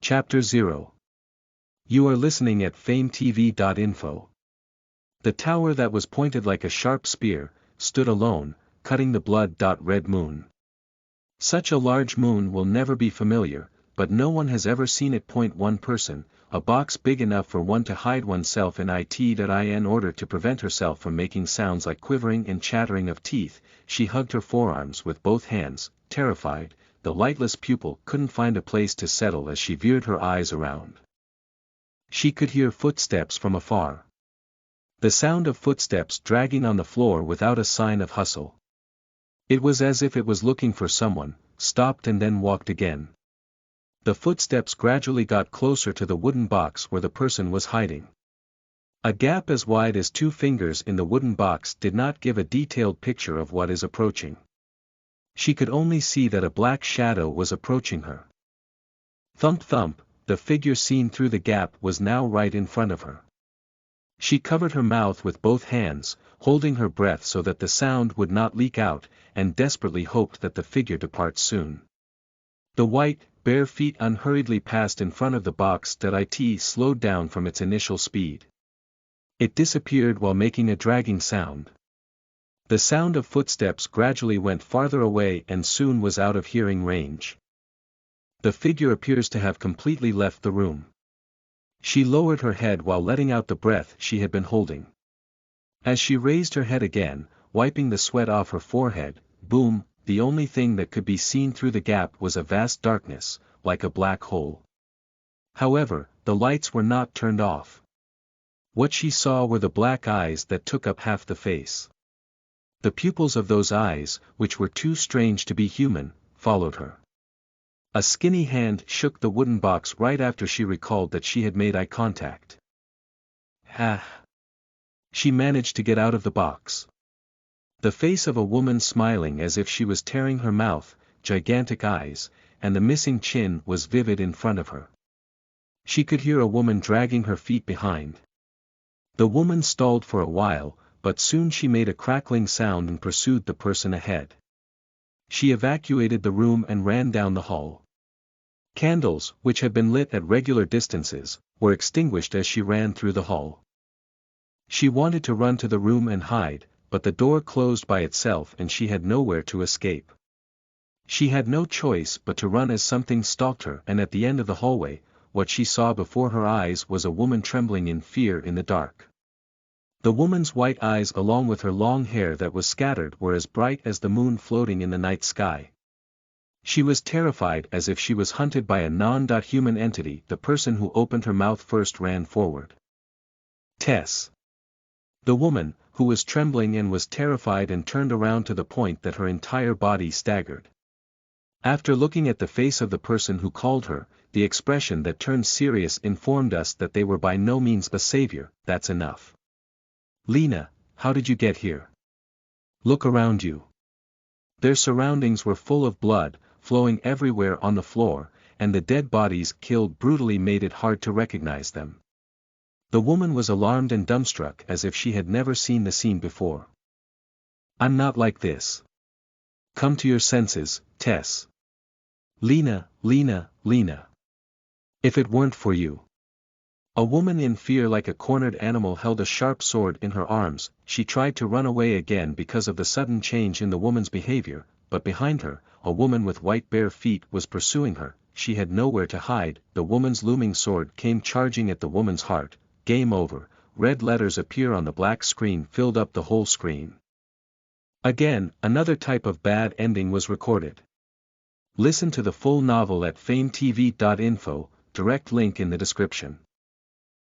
Chapter 0. You are listening at FameTV.info. The tower that was pointed like a sharp spear, stood alone, cutting the blood-red moon. Such a large moon will never be familiar, but no one has ever seen it point one person, a box big enough for one to hide oneself in in order to prevent herself from making sounds like quivering and chattering of teeth. She hugged her forearms with both hands, terrified. The lightless pupil couldn't find a place to settle as she veered her eyes around. She could hear footsteps from afar. The sound of footsteps dragging on the floor without a sign of hustle. It was as if it was looking for someone, stopped and then walked again. The footsteps gradually got closer to the wooden box where the person was hiding. A gap as wide as 2 fingers in the wooden box did not give a detailed picture of what is approaching. She could only see that a black shadow was approaching her. Thump thump, the figure seen through the gap was now right in front of her. She covered her mouth with both hands, holding her breath so that the sound would not leak out, and desperately hoped that the figure depart soon. The white, bare feet unhurriedly passed in front of the box that it slowed down from its initial speed. It disappeared while making a dragging sound. The sound of footsteps gradually went farther away and soon was out of hearing range. The figure appears to have completely left the room. She lowered her head while letting out the breath she had been holding. As she raised her head again, wiping the sweat off her forehead, boom, the only thing that could be seen through the gap was a vast darkness, like a black hole. However, the lights were not turned off. What she saw were the black eyes that took up half the face. The pupils of those eyes, which were too strange to be human, followed her. A skinny hand shook the wooden box right after she recalled that she had made eye contact. She managed to get out of the box. The face of a woman smiling as if she was tearing her mouth, gigantic eyes, and the missing chin was vivid in front of her. She could hear a woman dragging her feet behind. The woman stalled for a while, but soon she made a crackling sound and pursued the person ahead. She evacuated the room and ran down the hall. Candles, which had been lit at regular distances, were extinguished as she ran through the hall. She wanted to run to the room and hide, but the door closed by itself and she had nowhere to escape. She had no choice but to run as something stalked her, and at the end of the hallway, what she saw before her eyes was a woman trembling in fear in the dark. The woman's white eyes along with her long hair that was scattered were as bright as the moon floating in the night sky. She was terrified as if she was hunted by a non-human entity. The person who opened her mouth first ran forward. Tess. The woman, who was trembling and was terrified and turned around to the point that her entire body staggered. After looking at the face of the person who called her, the expression that turned serious informed us that they were by no means a savior. That's enough. Lena, how did you get here? Look around you. Their surroundings were full of blood, flowing everywhere on the floor, and the dead bodies killed brutally made it hard to recognize them. The woman was alarmed and dumbstruck as if she had never seen the scene before. I'm not like this. Come to your senses, Tess. Lena. If it weren't for you. A woman in fear like a cornered animal held a sharp sword in her arms. She tried to run away again because of the sudden change in the woman's behavior, but behind her, a woman with white bare feet was pursuing her. She had nowhere to hide. The woman's looming sword came charging at the woman's heart. Game over. Red letters appear on the black screen filled up the whole screen. Again, another type of bad ending was recorded. Listen to the full novel at FameTV.info, direct link in the description.